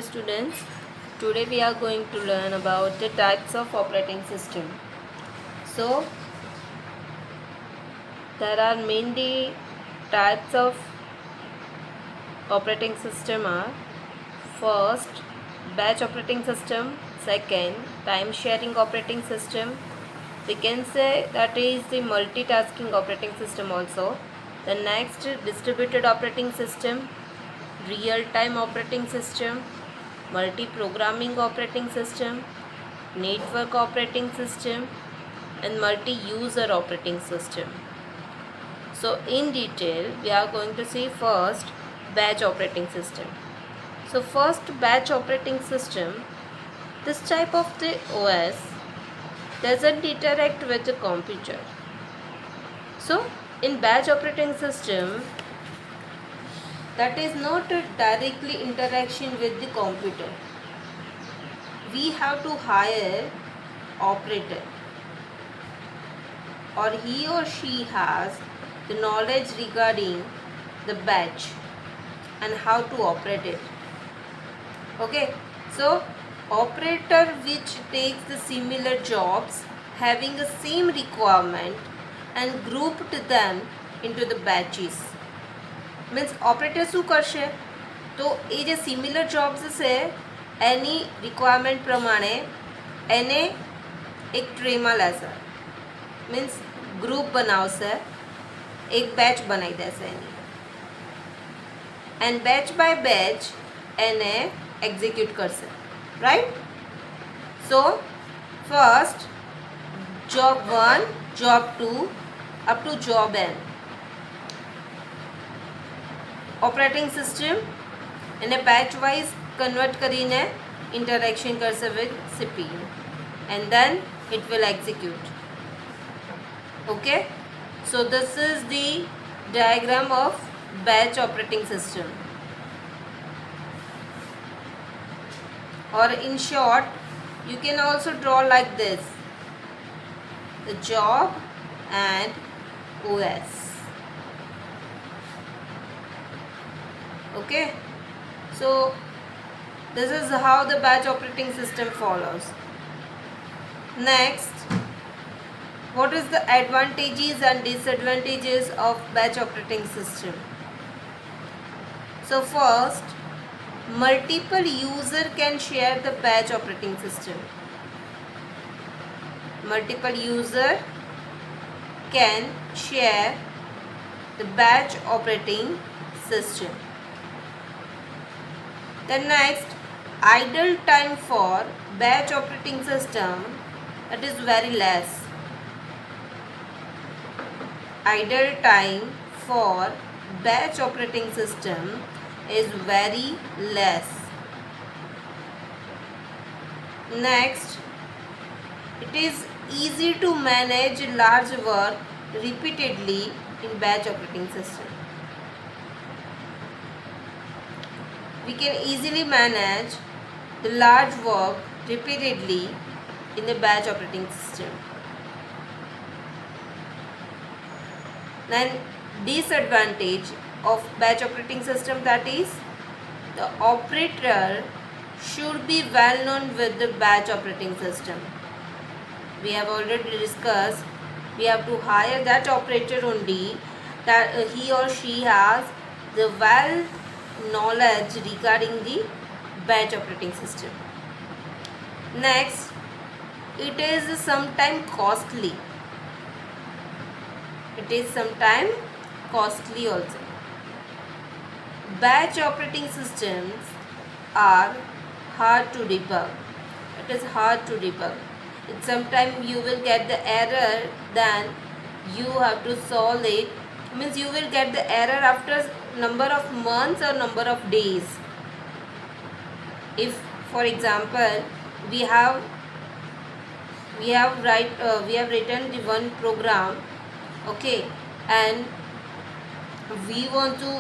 Students, today we are going to learn about the types of operating system. So there are mainly types of operating system are first batch operating system, second time sharing operating system, we can say that is the multitasking operating system also. The next distributed operating system, real time operating system, multi-programming operating system, network operating system, and multi-user operating system. So in detail, we are going to see first batch operating system. So first batch operating system, this type of the OS doesn't interact with the computer. So in batch operating system, that is not a directly interaction with the computer. We have to hire operator, or he or she has the knowledge regarding the batch and how to operate it. Okay, so operator which takes the similar jobs having the same requirement and grouped them into the batches. Means operator શું કરશે તો એ જે similar jobs છે એની requirement પ્રમાણે એને એક ટ્રેમાં લેશે, means group બનાવશે, એક બેચ બનાવી દેશે એની, એન્ડ બેચ બાય બેચ એને એક્ઝિક્યુટ કરશે, right. So first job 1, job 2 up to job n. Operating system એને બેચ વાઇઝ કન્વર્ટ કરીને ઇન્ટરેક્શન કરશે with CPU and then it will execute. Okay, so this is the diagram of batch operating system, or in short you can also draw like this: the job and OS. Okay, so this is how the batch operating system follows. Next, what is the advantages and disadvantages of batch operating system? So first, multiple user can share the batch operating system. Multiple user can share the batch operating system. The next, idle time for batch operating system, that is very less. Idle time for batch operating system is very less. Next, it is easy to manage large work repeatedly in batch operating system. We can easily manage the large work repeatedly in the batch operating system. Then disadvantage of batch operating system, that is the operator should be well known with the batch operating system. We have already discussed, we have to hire that operator only that he or she has the well knowledge regarding the batch operating system. Next, it is sometimes costly. It is sometimes costly also. Batch operating systems are hard to debug. It is hard to debug. Sometimes you will get the error, then you have to solve it. Means you will get the error after number of months or number of days. If for example we have written the one program, okay, and we want to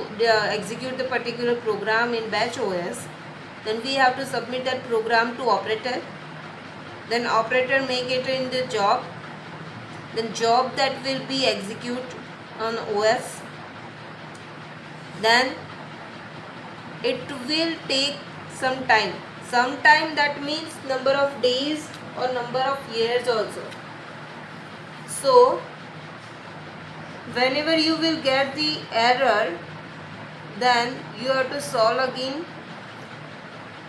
execute the particular program in batch OS, then we have to submit that program to operator, then operator make it in the job, then job that will be execute on OS, then it will take Sometime that means number of days or number of years also. So whenever you will get the error, then you have to solve again,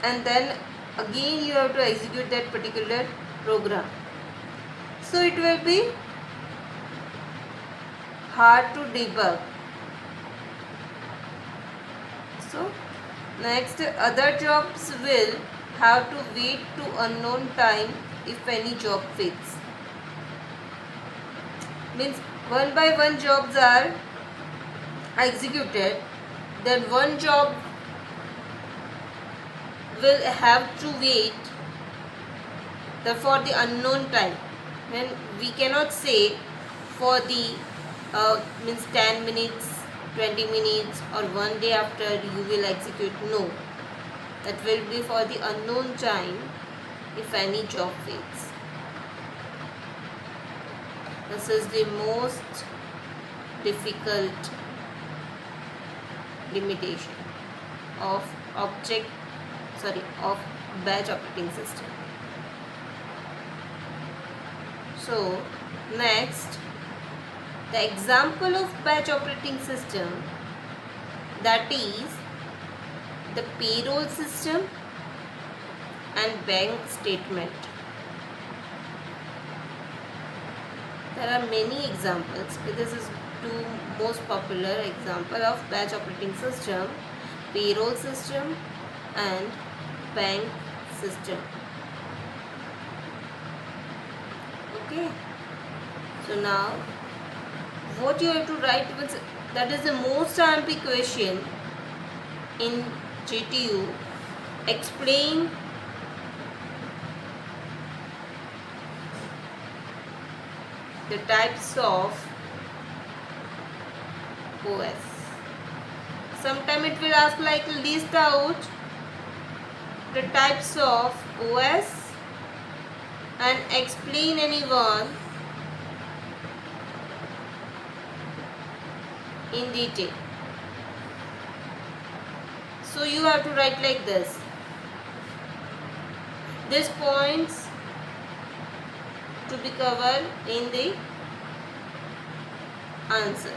and then again you have to execute that particular program. So it will be hard to debug. So next, other jobs will have to wait to unknown time if any job fails. Means one by one jobs are executed, then one job will have to wait for the unknown time. When we cannot say for the means 10 minutes, 20 minutes or one day after you will execute. No, that will be for the unknown time if any job fails. This is the most difficult limitation of batch operating system. So next, the example of batch operating system, that is the payroll system and bank statement. There are many examples, but this is two most popular example of batch operating system: payroll system and bank system. Okay, so now what you have to write was, that is the most IMP question in GTU. Explain the types of OS. Sometime it will ask like list out the types of OS and explain any one in detail. So you have to write like this. These points to be covered in the answer.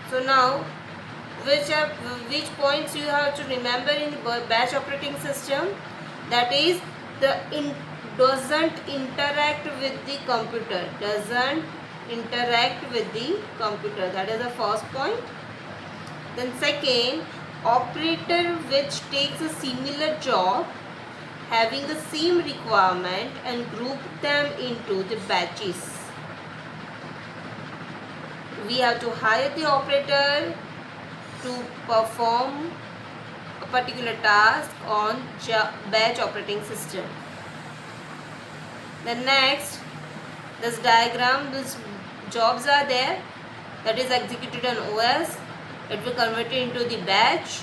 So now, which points you have to remember in the batch operating system? That is, doesn't interact with the computer. Doesn't interact with the computer. That is the first point. Then second, operator which takes a similar job having the same requirement and group them into the batches. We have to hire the operator to perform a particular task on batch operating system. The next, this diagram, these jobs are there, that is executed on OS. It will convert it into the batch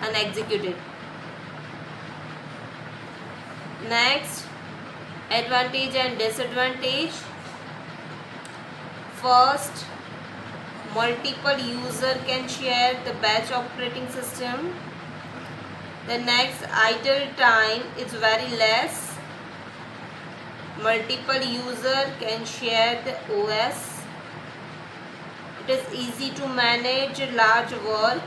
and execute it. Next, advantage and disadvantage. First, multiple user can share the batch operating system. The next, idle time is very less. Multiple user can share the OS. It is easy to manage large work.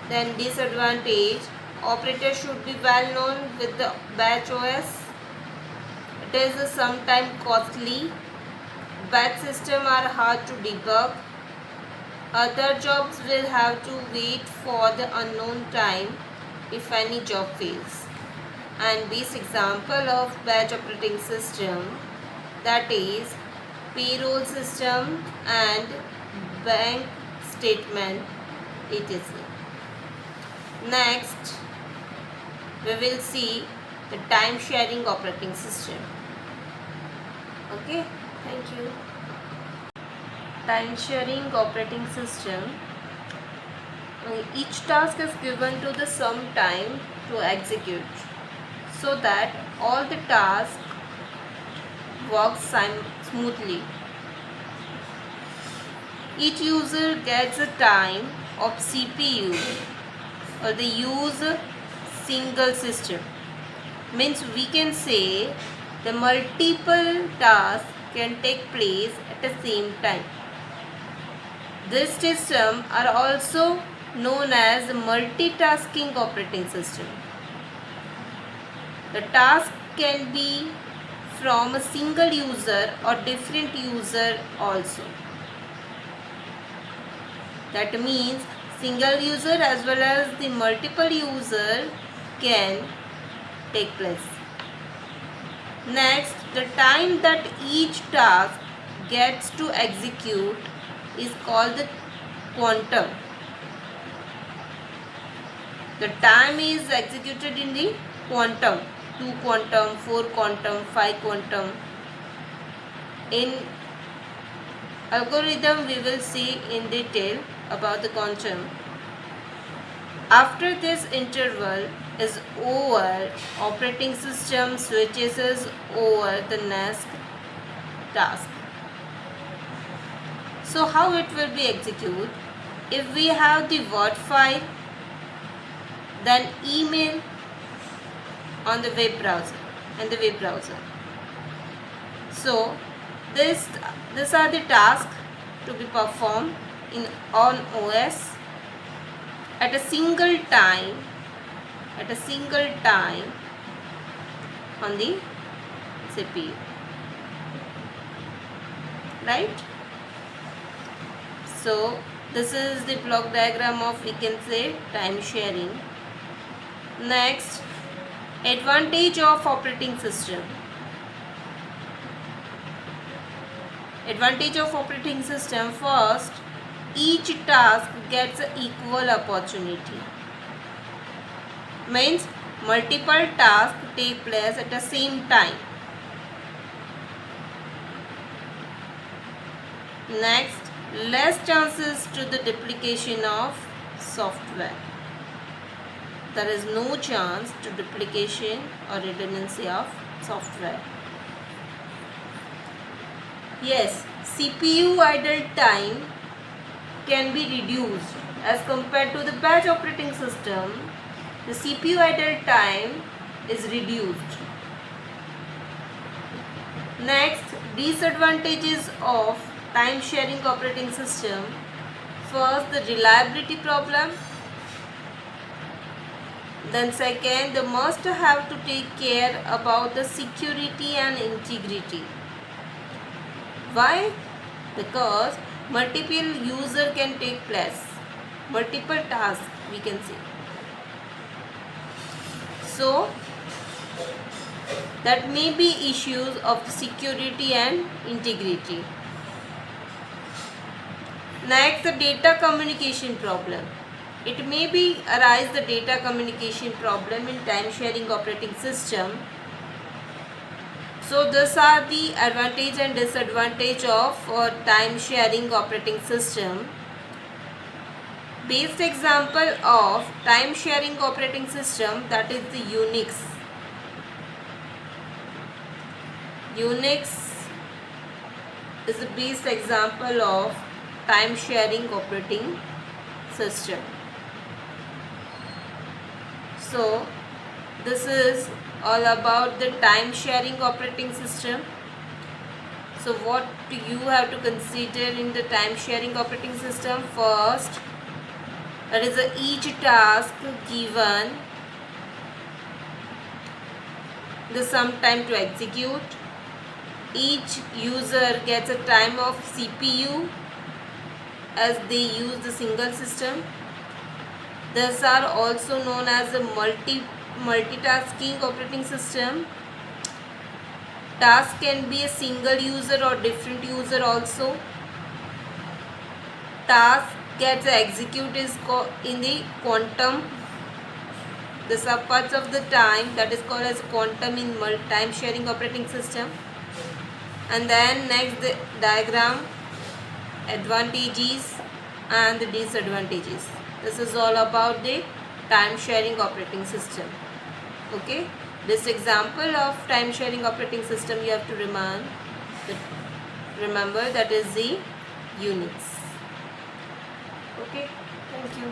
Then disadvantage, operator should be well known with the batch OS. It is sometimes costly. Batch system are hard to debug. Other jobs will have to wait for the unknown time if any job fails. And this example of batch operating system, that is payroll system and bank statement etc. Next, we will see the time sharing operating system. Okay, thank you. Time sharing operating system. Each task is given to the some time to execute, so that all the tasks work smoothly. each user gets a time of CPU, or they use a single system. Means we can say the multiple tasks can take place at the same time. This system are also known as multitasking operating system. The task can be from a single user or different user also. That means single user as well as the multiple user can take place. Next, the time that each task gets to execute is called the quantum. The time is executed in the quantum, 2 quantum, 4 quantum, 5 quantum. In algorithm we will see in detail about the quantum. After this interval is over, operating system switches over the next task. So how it will be executed? If we have the Word file, then email on the web browser and the web browser. So these are the tasks to be performed on OS at a single time on the CPU, right? So this is the block diagram of, we can say, time sharing. Next, advantage of operating system. Advantage of operating system: first, each task gets an equal opportunity. Means multiple tasks take place at the same time. Next, less chances to the duplication of software. There is no chance to duplication or redundancy of software. Yes, CPU idle time can be reduced as compared to the batch operating system. The CPU idle time is reduced. Next, disadvantages of time sharing operating system. First, the reliability problem. Then second, they must have to take care about the security and integrity. Why? Because multiple user can take place, multiple tasks we can say. So that may be issues of the security and integrity. Next, the data communication problem. It may be arise the data communication problem in time sharing operating system. So these are the advantage and disadvantage of time sharing operating system. Best example of time sharing operating system, that is the Unix. Unix is the best example of time sharing operating system. So this is all about the time sharing operating system. So what do you have to consider in the time sharing operating system? First, that is each task given the some time to execute. Each user gets a time of CPU as they use the single system. These are also known as a multitasking operating system. Task can be a single user or different user also. Task gets executed in the quantum. The subparts of the time that is called as quantum in time sharing operating system. And then next, the diagram, advantages and the disadvantages. This is all about the time sharing operating system. Okay, this example of time sharing operating system you have to remember, that is the Unix. Okay, thank you.